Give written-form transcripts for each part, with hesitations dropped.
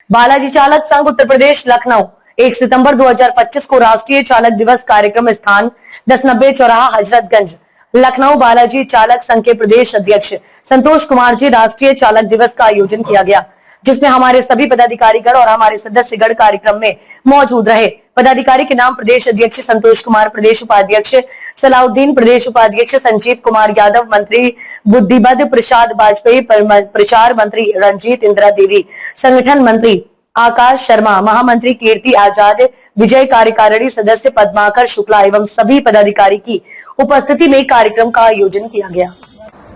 बालाजी चालक संघ उत्तर प्रदेश लखनऊ 1 सितंबर 2025 को राष्ट्रीय चालक दिवस कार्यक्रम स्थान 1090 चौराहा हजरतगंज लखनऊ। बालाजी चालक संघ के प्रदेश अध्यक्ष संतोष कुमार जी राष्ट्रीय चालक दिवस का आयोजन किया गया, जिसमें हमारे सभी पदाधिकारीगण और हमारे सदस्यगण कार्यक्रम में मौजूद रहे। पदाधिकारी के नाम प्रदेश अध्यक्ष संतोष कुमार, प्रदेश उपाध्यक्ष सलाउद्दीन, प्रदेश उपाध्यक्ष संजीव कुमार यादव, मंत्री बुद्धिबद्ध प्रसाद वाजपेयी, प्रचार मंत्री रंजीत इंदिरा देवी, संगठन मंत्री आकाश शर्मा, महामंत्री कीर्ति आजाद, विजय कार्यकारिणी सदस्य पद्माकर शुक्ला एवं सभी पदाधिकारी की उपस्थिति में कार्यक्रम का आयोजन किया गया।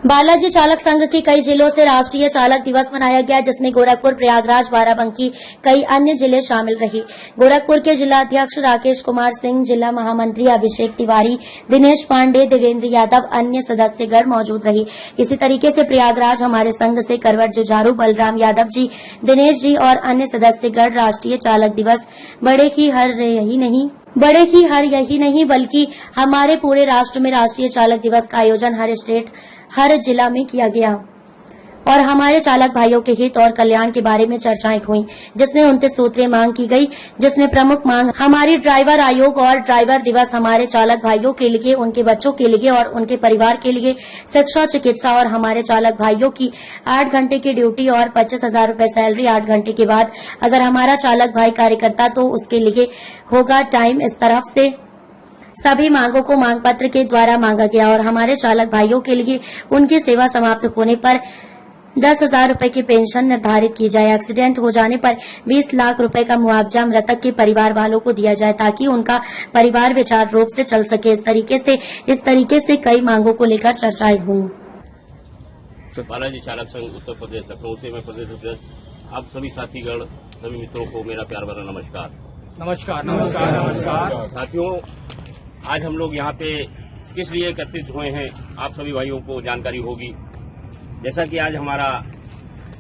बालाजी चालक संघ के कई जिलों से राष्ट्रीय चालक दिवस मनाया गया, जिसमें गोरखपुर, प्रयागराज, बाराबंकी, कई अन्य जिले शामिल रहे। गोरखपुर के जिला अध्यक्ष राकेश कुमार सिंह, जिला महामंत्री अभिषेक तिवारी, दिनेश पांडे, देवेंद्र यादव, अन्य सदस्यगण मौजूद रहे। इसी तरीके से प्रयागराज हमारे संघ से करवट जुझारू, बलराम यादव जी, दिनेश जी और अन्य सदस्यगण राष्ट्रीय चालक दिवस बड़े ही यही नहीं बल्कि हमारे पूरे राष्ट्र में राष्ट्रीय चालक दिवस का आयोजन हर जिला में किया गया और हमारे चालक भाइयों के हित और कल्याण के बारे में चर्चाएं हुई, जिसमें 29 सूत्रीय मांग की गई, जिसमें प्रमुख मांग हमारी ड्राइवर आयोग और ड्राइवर दिवस हमारे चालक भाइयों के लिए, उनके बच्चों के लिए और उनके परिवार के लिए शिक्षा, चिकित्सा और हमारे चालक भाइयों की 8 घंटे की ड्यूटी और 25,000 रूपये सैलरी 8 घंटे के बाद अगर हमारा चालक भाई कार्यकर्ता तो उसके लिए होगा टाइम। इस तरफ से सभी मांगों को मांग पत्र के द्वारा मांगा गया और हमारे चालक भाइयों के लिए उनकी सेवा समाप्त होने पर 10,000 रूपये की पेंशन निर्धारित की जाए। एक्सीडेंट हो जाने पर 20 लाख रुपए का मुआवजा मृतक के परिवार वालों को दिया जाए, ताकि उनका परिवार विचार रूप से चल सके। इस तरीके से कई मांगों को लेकर चर्चाएं हुई। बालाजी चालक संघ उत्तर प्रदेश लखनऊ से मैं प्रदेश अध्यक्ष आप सभी साथीगण, सभी मित्रों को मेरा प्यार भरा नमस्कार। साथियों, आज हम लोग यहाँ पे किस लिए एकत्रित हुए हैं आप सभी भाइयों को जानकारी होगी। जैसा कि आज हमारा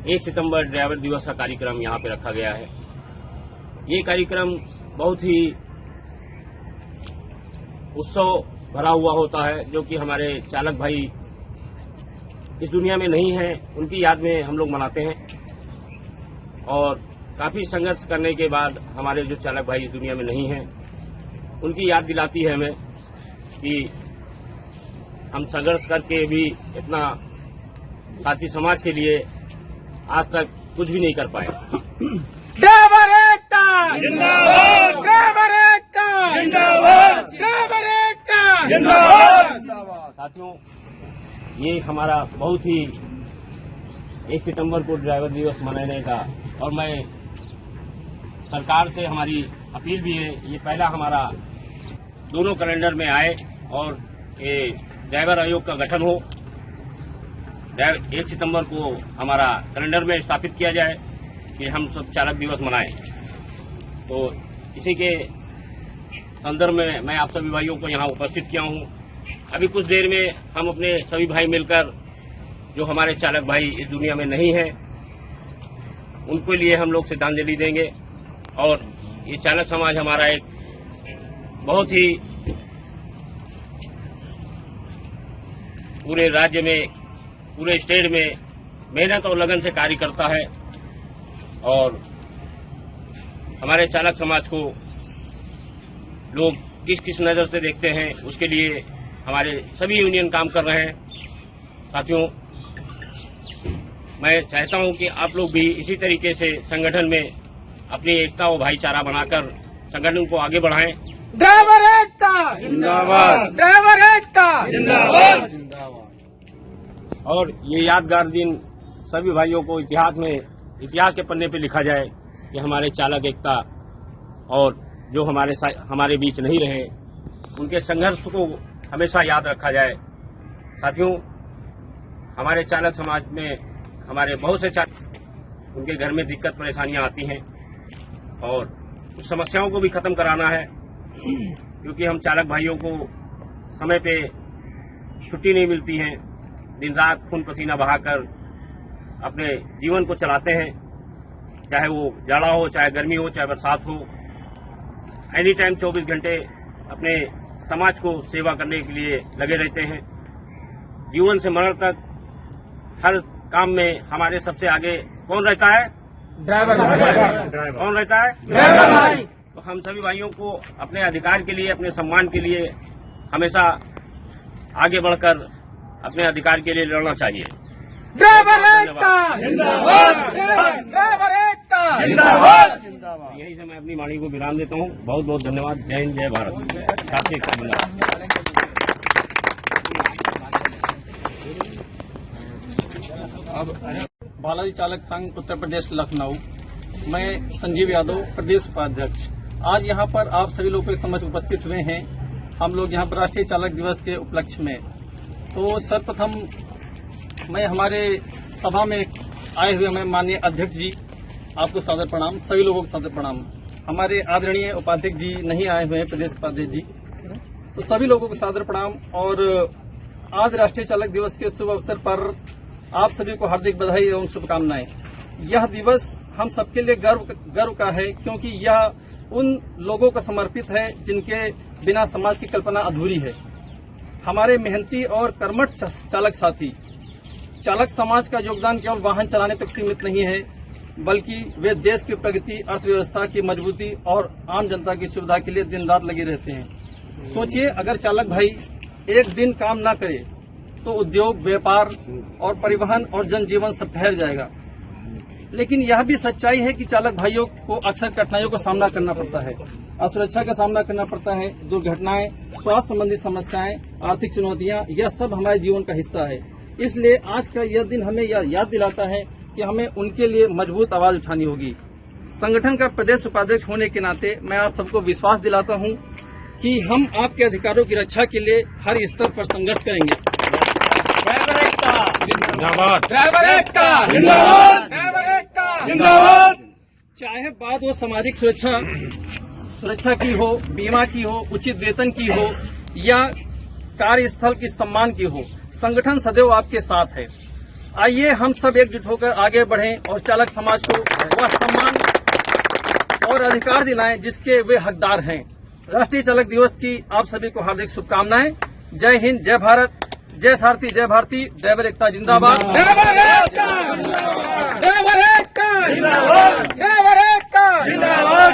1 सितंबर ड्राइवर दिवस का कार्यक्रम यहाँ पे रखा गया है। ये कार्यक्रम बहुत ही उत्सव भरा हुआ होता है, जो कि हमारे चालक भाई इस दुनिया में नहीं हैं, उनकी याद में हम लोग मनाते हैं। और काफी संघर्ष करने के बाद हमारे जो चालक भाई इस दुनिया में नहीं हैं, उनकी याद दिलाती है हमें कि हम संघर्ष करके भी इतना साथी समाज के लिए आज तक कुछ भी नहीं कर पाए। ड्राइवर एकता जिंदाबाद, ड्राइवर एकता जिंदाबाद, ड्राइवर एकता जिंदाबाद। साथियों, ये हमारा बहुत ही 1 सितंबर को ड्राइवर दिवस मनाने का, और मैं सरकार से हमारी अपील भी है, ये पहला हमारा दोनों कैलेंडर में आए और ये ड्राइवर आयोग का गठन हो। 1 सितंबर को हमारा कैलेंडर में स्थापित किया जाए कि हम सब चालक दिवस मनाएं। तो इसी के संदर्भ में मैं आप सभी भाइयों को यहाँ उपस्थित किया हूँ। अभी कुछ देर में हम अपने सभी भाई मिलकर जो हमारे चालक भाई इस दुनिया में नहीं हैं, उनके लिए हम लोग श्रद्धांजलि देंगे। और ये चालक समाज हमारा एक बहुत ही पूरे राज्य में, पूरे स्टेट में मेहनत और लगन से कार्य करता है। और हमारे चालक समाज को लोग किस किस नजर से देखते हैं, उसके लिए हमारे सभी यूनियन काम कर रहे हैं। साथियों, मैं चाहता हूं कि आप लोग भी इसी तरीके से संगठन में अपनी एकता और भाईचारा बनाकर संगठन को आगे बढ़ाएं। ड्राइवर एकता जिंदाबाद, ड्राइवर एकता जिंदाबाद जिंदाबाद। और ये यादगार दिन सभी भाइयों को इतिहास के पन्ने पे लिखा जाए कि हमारे चालक एकता और जो हमारे बीच नहीं रहे, उनके संघर्ष को हमेशा याद रखा जाए। साथियों, हमारे चालक समाज में हमारे बहुत से चालक, उनके घर में दिक्कत परेशानियां आती हैं और उस समस्याओं को भी खत्म कराना है, क्योंकि हम चालक भाइयों को समय पे छुट्टी नहीं मिलती है। दिन रात खून पसीना बहाकर अपने जीवन को चलाते हैं, चाहे वो जाड़ा हो, चाहे गर्मी हो, चाहे बरसात हो। एनी टाइम 24 घंटे अपने समाज को सेवा करने के लिए लगे रहते हैं। जीवन से मरण तक हर काम में हमारे सबसे आगे कौन रहता है? ड्राइवर कौन रहता है? ड्राइवर भाई। तो हम सभी भाइयों को अपने अधिकार के लिए, अपने सम्मान के लिए हमेशा आगे बढ़कर अपने अधिकार के लिए लड़ना चाहिए। ड्राइवर एकता जिंदाबाद, ड्राइवर एकता जिंदाबाद। यही से मैं अपनी वाणी को विराम देता हूँ। बहुत बहुत धन्यवाद। जय हिंद, जय भारत। राष्ट्रीय एकता जिंदाबाद। बालाजी चालक संघ उत्तर प्रदेश लखनऊ, मैं संजीव यादव, प्रदेश उपाध्यक्ष। आज यहाँ पर आप सभी लोगों के समक्ष उपस्थित हुए हैं। हम लोग यहाँ पर राष्ट्रीय चालक दिवस के उपलक्ष्य में, तो सर्वप्रथम मैं हमारे सभा में आए हुए हमें माननीय अध्यक्ष जी, आपको सादर प्रणाम। सभी लोगों को सादर प्रणाम। हमारे आदरणीय उपाध्यक्ष जी नहीं आए हुए हैं, प्रदेश उपाध्यक्ष जी, तो सभी लोगों को सादर प्रणाम। और आज राष्ट्रीय चालक दिवस के शुभ अवसर पर आप सभी को हार्दिक बधाई एवं शुभकामनाएं। यह दिवस हम सबके लिए गर्व का है, क्योंकि यह उन लोगों को समर्पित है जिनके बिना समाज की कल्पना अधूरी है। हमारे मेहनती और कर्मठ चालक साथी, चालक समाज का योगदान केवल वाहन चलाने तक सीमित नहीं है, बल्कि वे देश की प्रगति, अर्थव्यवस्था की मजबूती और आम जनता की सुविधा के लिए दिन रात लगे रहते हैं। सोचिए, अगर चालक भाई एक दिन काम न करे तो उद्योग, व्यापार और परिवहन और जनजीवन सब ठहर जाएगा। लेकिन यह भी सच्चाई है कि चालक भाइयों को अक्सर कठिनाइयों का सामना करना पड़ता है, असुरक्षा का सामना करना पड़ता है, दुर्घटनाएं, स्वास्थ्य संबंधी समस्याएं, आर्थिक चुनौतियां, यह सब हमारे जीवन का हिस्सा है। इसलिए आज का यह दिन हमें यह याद दिलाता है कि हमें उनके लिए मजबूत आवाज उठानी होगी। संगठन का प्रदेश उपाध्यक्ष होने के नाते मैं आप सबको विश्वास दिलाता हूं कि हम आपके अधिकारों की रक्षा के लिए हर स्तर पर संघर्ष करेंगे। ड्राइवर एकता जिंदाबाद, ड्राइवर एकता जिंदाबाद, ड्राइवर एकता जिंदाबाद। चाहे बात वो सामाजिक सुरक्षा की हो, बीमा की हो, उचित वेतन की हो या कार्यस्थल की सम्मान की हो, संगठन सदैव आपके साथ है। आइए हम सब एकजुट होकर आगे बढ़ें और चालक समाज को वह सम्मान और अधिकार दिलाएं जिसके वे हकदार हैं। राष्ट्रीय चालक दिवस की आप सभी को हार्दिक शुभकामनाएं। जय हिंद, जय भारत, जय सारथी, जय भारती। ड्राइवर एकता जिंदाबाद। ड्राइवर एकता ड्राइवर एकता जिंदाबाद, ड्राइवर एकता जिंदाबाद।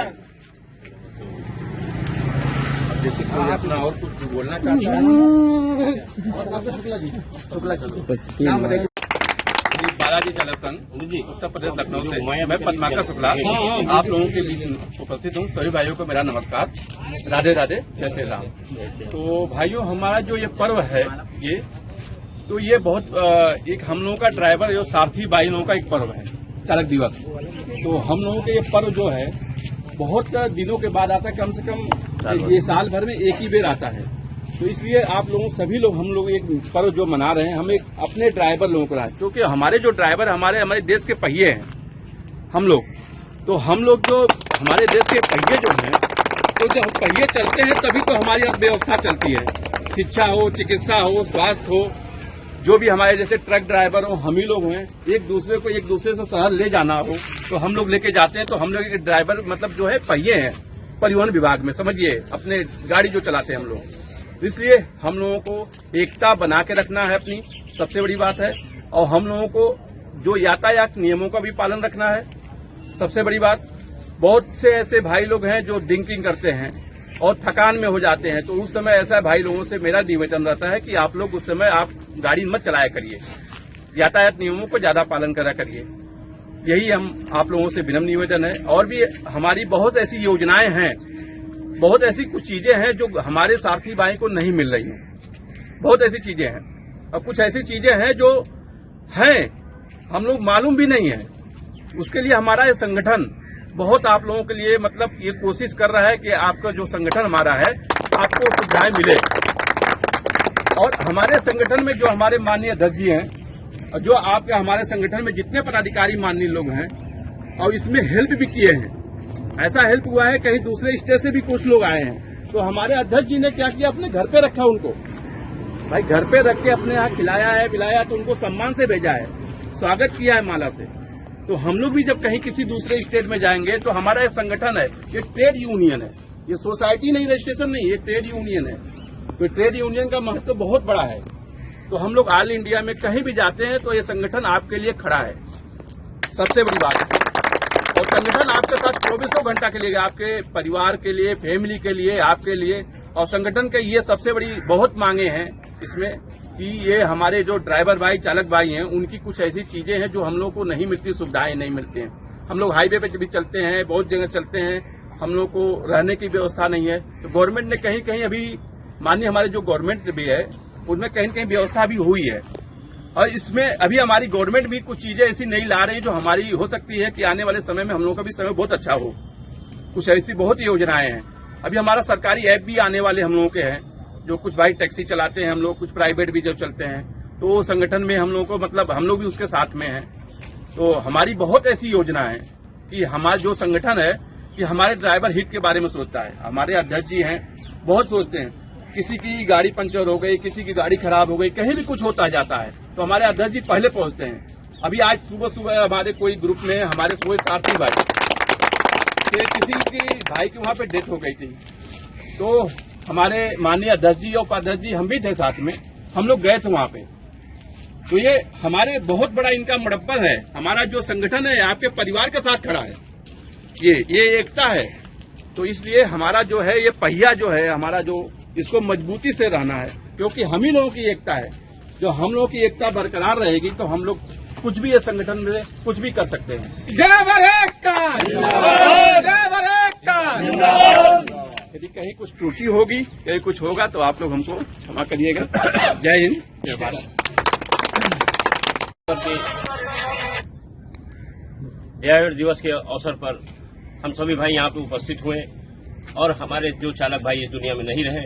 जैसे कोई अपना और कुछ बोलना चाहता है। बालाजी चालक संघ जी, उत्तर प्रदेश लखनऊ से मैं पद्माकर शुक्ला आप लोगों के बीच उपस्थित हूँ। सभी भाइयों को मेरा नमस्कार, राधे राधे, जय श्री राम। तो भाइयों, हमारा जो ये पर्व है ये बहुत एक हम लोगों का ड्राइवर और सारथी भाई लोगों का एक पर्व है, चालक दिवस। तो हम लोगों के ये पर्व जो है बहुत दिनों के बाद आता है, कम से कम ये साल भर में एक ही बेर आता है। तो इसलिए आप लोगों सभी लोग हम लोग एक पर्व जो मना रहे हैं, हम एक अपने ड्राइवर लोगों को रहा, क्योंकि हमारे जो ड्राइवर हमारे देश के पहिए हैं हम लोग। तो हम लोग जो हमारे देश के पहिए जो हैं, तो जब पहिए चलते हैं तभी तो हमारी अर्थव्यवस्था चलती है। शिक्षा हो, चिकित्सा हो, स्वास्थ्य हो, जो भी हमारे जैसे ट्रक ड्राइवर हो, हम ही लोग हैं, एक दूसरे से शहर ले जाना हो तो हम लोग लेके जाते हैं। तो हम लोग एक ड्राइवर मतलब जो है पहिए हैं परिवहन विभाग में, समझिए, अपने गाड़ी जो चलाते हैं हम लोग। इसलिए हम लोगों को एकता बना के रखना है, अपनी सबसे बड़ी बात है। और हम लोगों को जो यातायात नियमों का भी पालन रखना है, सबसे बड़ी बात। बहुत से ऐसे भाई लोग हैं जो ड्रिंकिंग करते हैं और थकान में हो जाते हैं, तो उस समय ऐसा भाई लोगों से मेरा निवेदन रहता है कि आप लोग उस समय आप गाड़ी मत चलाया करिए, यातायात नियमों को ज्यादा पालन करा करिए। यही हम आप लोगों से विनम्र निवेदन है। और भी हमारी बहुत ऐसी योजनाएं हैं, बहुत ऐसी कुछ चीजें हैं जो हमारे सारथी भाई को नहीं मिल रही हैं। बहुत ऐसी चीजें हैं और कुछ ऐसी चीजें हैं जो हैं हम लोग मालूम भी नहीं है। उसके लिए हमारा ये संगठन बहुत आप लोगों के लिए मतलब ये कोशिश कर रहा है कि आपका जो संगठन हमारा है आपको सुविधाएं मिले। और हमारे संगठन में जो हमारे माननीय अध्यक्ष जी हैं, जो आपके हमारे संगठन में जितने पदाधिकारी माननीय लोग हैं, और इसमें हेल्प भी किए हैं। ऐसा हेल्प हुआ है कहीं दूसरे स्टेट से भी कुछ लोग आए हैं, तो हमारे अध्यक्ष जी ने क्या किया, अपने घर पे रखा उनको, भाई घर पे रख के अपने यहाँ खिलाया है, पिलाया, तो उनको सम्मान से भेजा है, स्वागत किया है माला से। तो हम लोग भी जब कहीं किसी दूसरे स्टेट में जाएंगे तो हमारा एक संगठन है, ये ट्रेड यूनियन है, ये सोसाइटी नहीं, रजिस्ट्रेशन नहीं, ये ट्रेड यूनियन है। तो ट्रेड यूनियन का महत्व बहुत बड़ा है। तो हम लोग ऑल इंडिया में कहीं भी जाते हैं तो ये संगठन आपके लिए खड़ा है, सबसे बड़ी बात है। संगठन आपके साथ 24 घंटा के लिए, आपके परिवार के लिए, फैमिली के लिए, आपके लिए। और संगठन के ये सबसे बड़ी बहुत मांगे हैं इसमें कि ये हमारे जो ड्राइवर भाई, चालक भाई हैं, उनकी कुछ ऐसी चीजें हैं जो हम लोग को नहीं मिलती, सुविधाएं नहीं मिलती हैं। हम लोग हाईवे पे भी चलते हैं, बहुत जगह चलते हैं, हम लोग को रहने की व्यवस्था नहीं है। तो गवर्नमेंट ने कहीं कहीं अभी, माननीय हमारे जो गवर्नमेंट भी है, उनमें कहीं कहीं व्यवस्था भी हुई है। और इसमें अभी हमारी गवर्नमेंट भी कुछ चीजें ऐसी नहीं ला रही जो हमारी हो सकती है कि आने वाले समय में हम लोगों का भी समय बहुत अच्छा हो। कुछ ऐसी बहुत योजनाएं हैं। अभी हमारा सरकारी ऐप भी आने वाले हम लोगों के हैं, जो कुछ भाई टैक्सी चलाते हैं हम लोग, कुछ प्राइवेट भी जो चलते हैं, तो संगठन में हम लोग को, मतलब हम लोग भी उसके साथ में हैं। तो हमारी बहुत ऐसी योजना है कि हमारा जो संगठन है कि हमारे ड्राइवर हित के बारे में सोचता है। हमारे अध्यक्ष जी हैं, बहुत सोचते हैं। किसी की गाड़ी पंचर हो गई, किसी की गाड़ी खराब हो गई, कहीं भी कुछ होता जाता है तो हमारे अध्यक्ष जी पहले पहुंचते हैं। अभी आज सुबह सुबह हमारे कोई ग्रुप में हमारे सुबह सारथी भाई के किसी की भाई की वहां पे डेथ हो गई थी, तो हमारे माननीय अध्यक्ष जी और उपाध्यक्ष जी हम भी थे साथ में, हम लोग गए थे वहां पे। तो ये हमारे बहुत बड़ा इनका मड़ब्बर है। हमारा जो संगठन है आपके परिवार के साथ खड़ा है, ये एकता है। तो इसलिए हमारा जो है ये पहिया जो है हमारा, जो इसको मजबूती से रहना है, क्योंकि हम ही लोगों की एकता है। जो हम लोगों की एकता बरकरार रहेगी तो हम लोग कुछ भी ये संगठन में कुछ भी कर सकते हैं। ड्राइवर एकता ड्राइवर एकता। यदि कहीं कुछ त्रुटि होगी, कहीं कुछ होगा तो आप लोग हमको क्षमा करिएगा। जय हिंद, जय भारत। ड्राइवर दिवस के अवसर पर हम सभी भाई यहाँ पे उपस्थित हुए और हमारे जो चालक भाई इस दुनिया में नहीं रहे,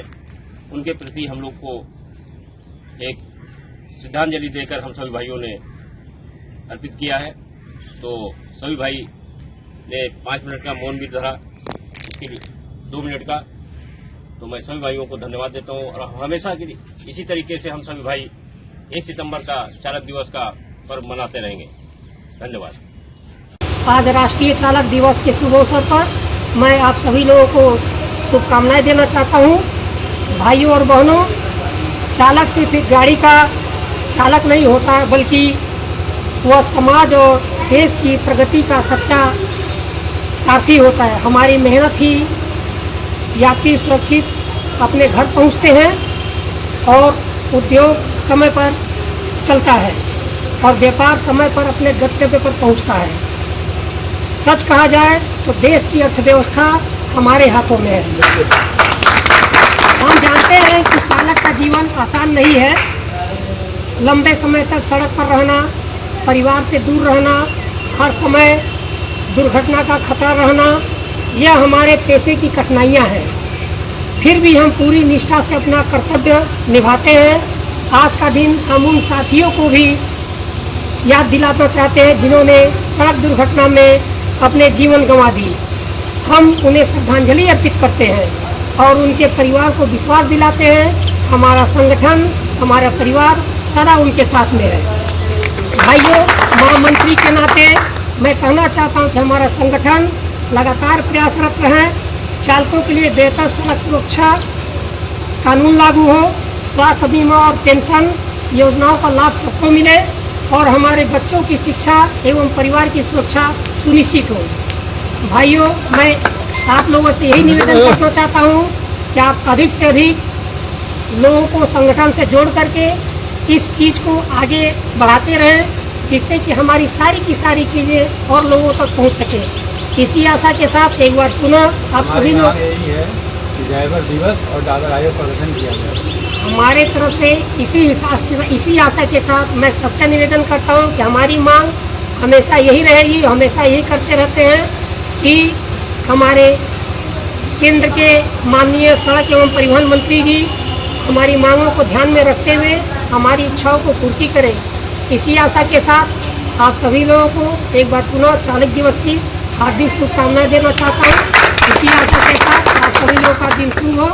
उनके प्रति हम लोग को एक श्रद्धांजलि देकर हम सभी भाइयों ने अर्पित किया है। तो सभी भाई ने 5 मिनट का मौन भी धरा, इसके लिए 2 मिनट का। तो मैं सभी भाइयों को धन्यवाद देता हूँ और हमेशा की इसी तरीके से हम सभी भाई 1 सितंबर का चालक दिवस का पर्व मनाते रहेंगे। धन्यवाद। आज राष्ट्रीय चालक दिवस के शुभ अवसर पर मैं आप सभी लोगों को शुभकामनाएं देना चाहता हूं। भाइयों और बहनों, चालक सिर्फ एक गाड़ी का चालक नहीं होता, बल्कि वह समाज और देश की प्रगति का सच्चा सारथी होता है। हमारी मेहनत ही यात्री सुरक्षित अपने घर पहुंचते हैं और उद्योग समय पर चलता है और व्यापार समय पर अपने गंतव्य पर पहुंचता है। सच कहा जाए तो देश की अर्थव्यवस्था हमारे हाथों में है। हम जानते हैं कि चालक का जीवन आसान नहीं है। लंबे समय तक सड़क पर रहना, परिवार से दूर रहना, हर समय दुर्घटना का खतरा रहना, यह हमारे पेशे की कठिनाइयां हैं। फिर भी हम पूरी निष्ठा से अपना कर्तव्य निभाते हैं। आज का दिन हम उन साथियों को भी याद दिलाना चाहते हैं जिन्होंने सड़क दुर्घटना में अपने जीवन गंवा दी। हम उन्हें श्रद्धांजलि अर्पित करते हैं और उनके परिवार को विश्वास दिलाते हैं हमारा संगठन, हमारा परिवार सदा उनके साथ में है। भाइयों, महामंत्री के नाते मैं कहना चाहता हूं कि हमारा संगठन लगातार प्रयासरत रहे, चालकों के लिए बेहतर सड़क सुरक्षा कानून लागू हो, स्वास्थ्य बीमा और पेंशन योजनाओं का लाभ सबको मिले और हमारे बच्चों की शिक्षा एवं परिवार की सुरक्षा सुनिश्चित हो। भाइयों, मैं आप लोगों से यही निवेदन करना चाहता हूँ कि आप अधिक से अधिक लोगों को संगठन से जोड़ करके इस चीज़ को आगे बढ़ाते रहें, जिससे कि हमारी सारी की सारी चीज़ें और लोगों तक पहुँच सके। इसी आशा के साथ एक बार पुनः आप सभी लोग, यही है कि ड्राइवर दिवस और ड्राइवर आयोग प्रदर्शन किया जाए। हमारे तरफ से इसी आशा के साथ मैं सबसे निवेदन करता हूं कि हमारी मांग हमेशा यही रहेगी, हमेशा यही करते रहते हैं कि हमारे केंद्र के माननीय सड़क एवं परिवहन मंत्री जी हमारी मांगों को ध्यान में रखते हुए हमारी इच्छाओं को पूर्ति करें। इसी आशा के साथ आप सभी लोगों को एक बार पुनः चालक दिवस की हार्दिक शुभकामनाएं देना चाहता हूँ। इसी आशा के साथ आप सभी लोगों का दिन शुभ हो।